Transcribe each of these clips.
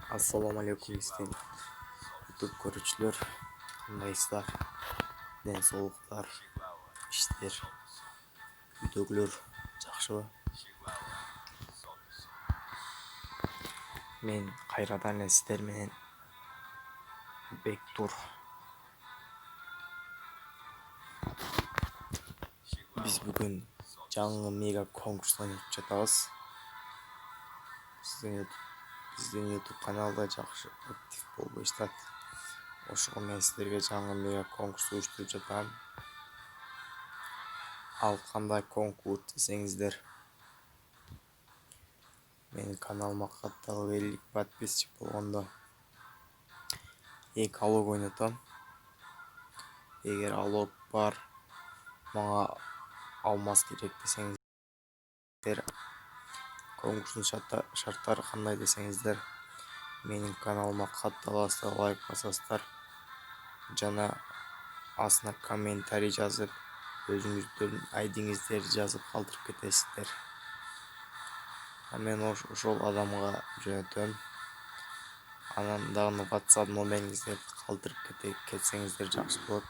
Assalomu alaykum istin YouTube ko'ruvchilar, qandaysizlar? Den sog'liqlar, ishlar, uydagilar yaxshimi? Men qayradan sizlar bilan Bektur. Biz bugun жаңы mega konkursdan o'tacağız. Bizden YouTube kanalda yaxshi aktiv bo'lishlar. Oşuq men sizlarga жаңы mega konkurs uyushtirib жатам. Al qanday konkurs desеңіздер, менің каналыма қатталып 50 подписчик болғанда екі алог ойнатам. Егер алог бар, мага алмаз керек десеңіздер, конкурстың шарттары қандай десеңіздер, менің каналыма қатталасыздар, лайк басасыздар, жана астына комментарий жазып, өзүңүздөрдүн айдиңиздерди жазып калтырып кетесиздер. Мен ошол адамга жөнөтөм. Анан дагы WhatsApp номериңиздерди калтырып кетсеңиздер жакшы болот.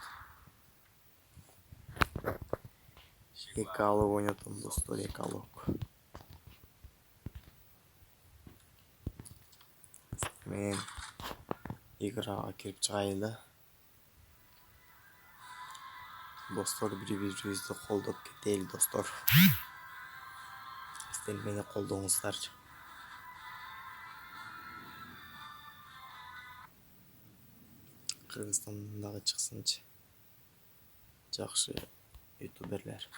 Эки алог ойнотом достор, эки алог. Мен играга кирип чыгайлы. Достор, бири-бирибизди колдоп кетели достор. Сиздер мени колдоңуздарчы. Кыргызстандан дагы чыксынчы. Жакшы ютуберлер.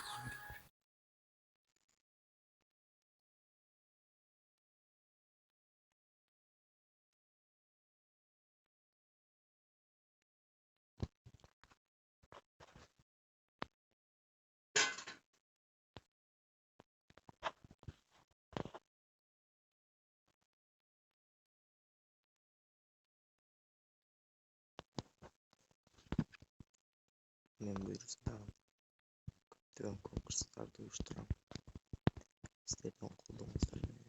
Мен буюрса көптөгөн конкурстарды уюштурам. Сиздердин колдооңуздар менен.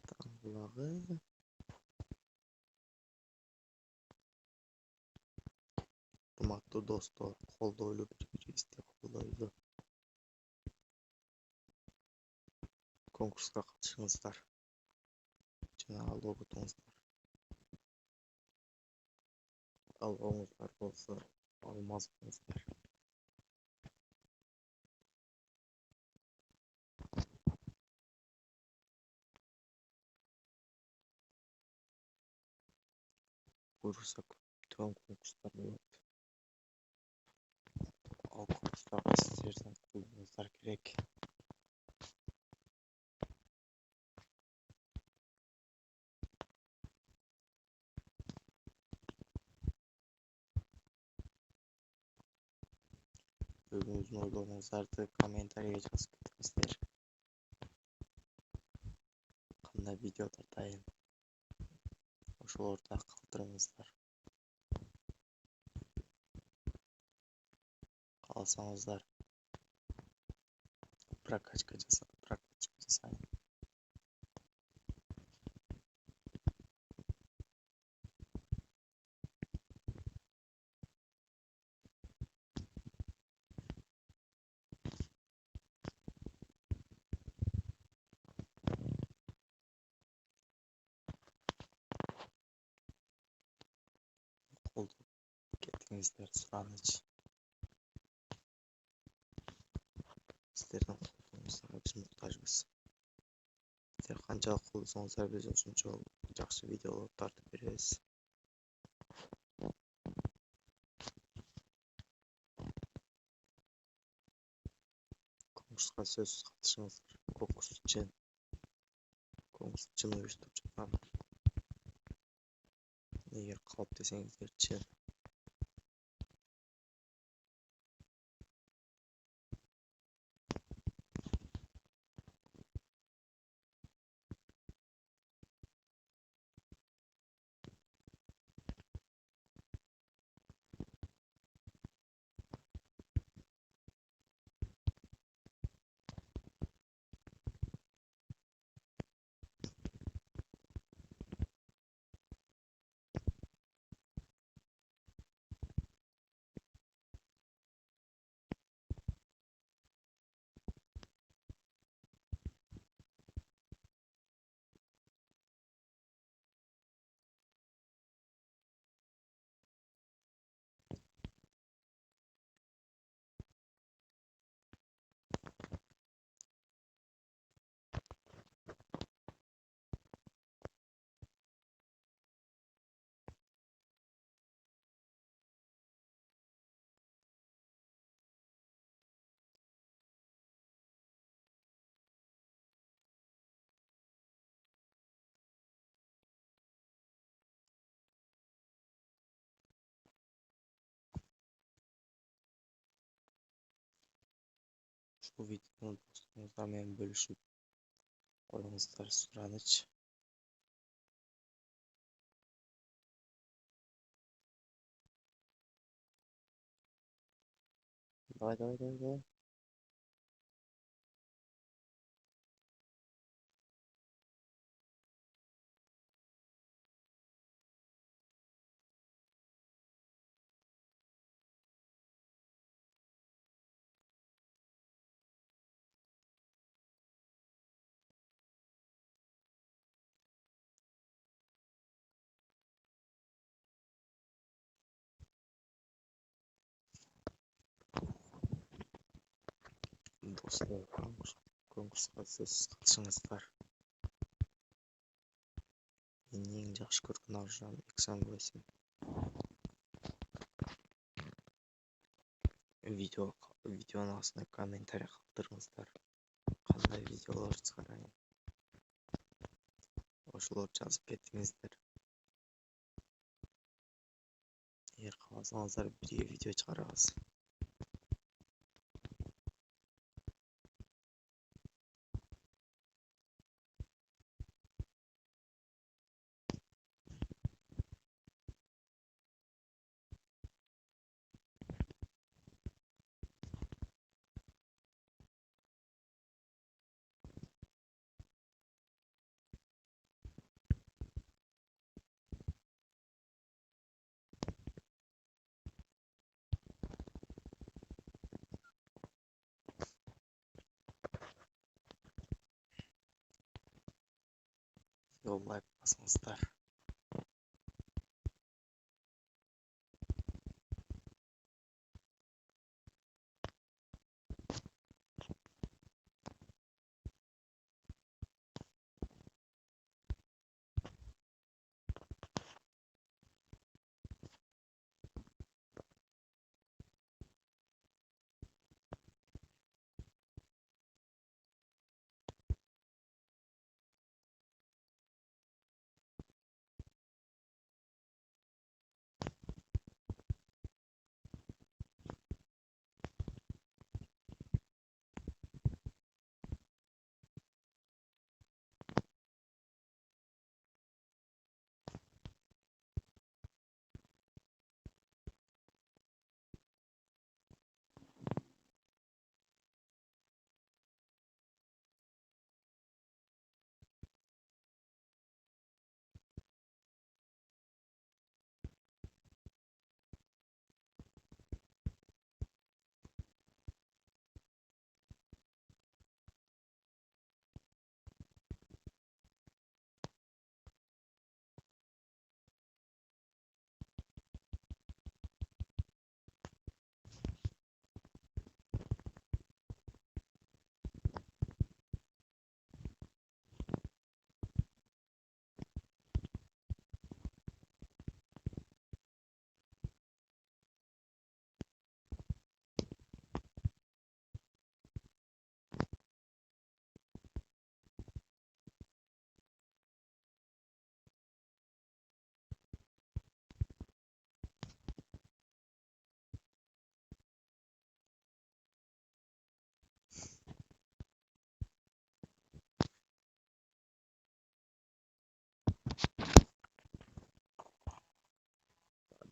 Таңгылагы урматтуу достор, колдойлу, бири-бирибизди колдойлу. Конкурска катышыңыздар. Жана алог утуңуздар. Алгоңуздар болсо, алмаз болуңуздар. Буюрса көптөгөн конкурстар болот. Ал конкурстарга сиздердин колдооңуздар керек. Өзүңүздүн ойлоруңуздарды комментарийге жазып кетиңиздер. Кандай видео тартайын, ошолорду калтырыңыздар. Кааласаңыздар прокачка жасайын. Колдоп кетиңиздер, сураныч. Сиздердин колдооңуздарга биз муктажбыз. Сиздер канчалык колдосоңуздар, биз ошончо жакшы видеолорду тартып беребиз. Конкурска сөзсүз катышыңыздар. Конкурс чын уюштуруп жатам. Эгер калп десеңиздер чын. Bu videonu dostlarınızla men bölüşüp koyuңuzдар сұраныч. Давай. Dostlar, konkursқа сіз қатысыңыздар. Мен ең жақсы көрген аружан 208. Видеоның астына комментарий қалдырыңыздар. Қандай видеолар шығарайын. Ошолорду жазып кетиңиздер. Эгер кааласаңыздар бирге видео чыгарабыз. Лайк басыңыздар.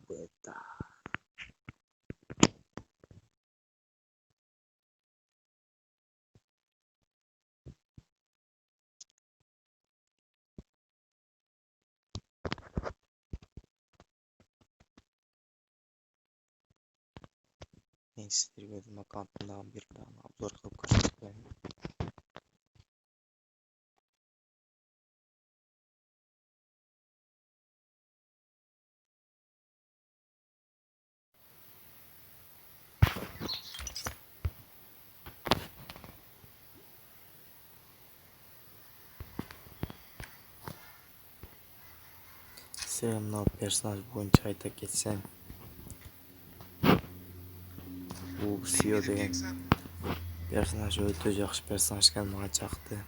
Beta. Men sizlerge özüm akantımdan bir dana obzor kılıp ko'rsatib. Size mынау персонаж боюнча айта кетсем, Уксио деген персонаж өтө жакшы персонаж экен, мага жакты.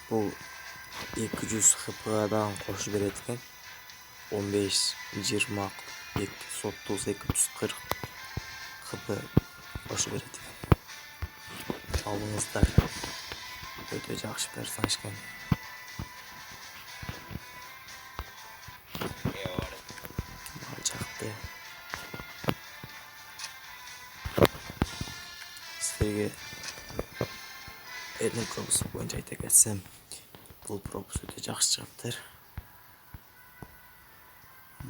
Бул 200 хп'дан кошуп берет экен. 15-20 230 240 kb koşu berет eкен. Alыңыздар. Өтө жакшы персонаж экен. Жакты. Силерге элдин пробусу боюнча айта кетсем, бул пробус өтө жакшы чыгаптыр.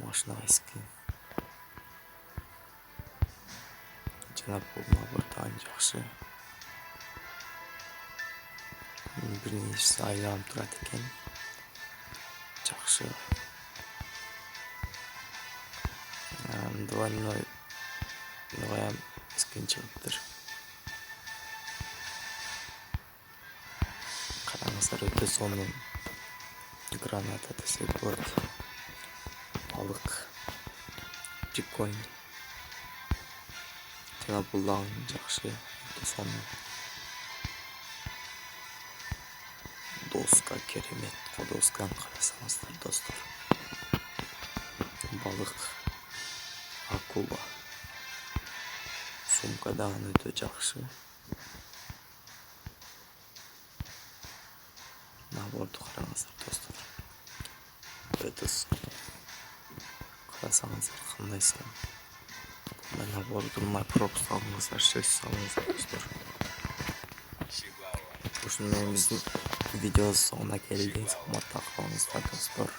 Машина эски. Жана бул набордан жакшы. Бир нече айланып турат экен. Жакшы. Двойной коям скин чыгыптыр. Караңыздар, өтө сонун граната десек болот. Балык. Прикольный. Жана бул дагы жакшы. Өтө сонун. Доска керемет. Досканы карасаңыздар, достор. Балык. Акула. Сумка дагы өтө жакшы. Наборду караңыздар, достор. Өтө карасаңыздар кандай сонун. Бул наборду пропуск алыңыздар, сөзсүз алыңыздар, достор. Ушуну менен биздин видео соңуна келдик. Саламатта калыңыздар, достор.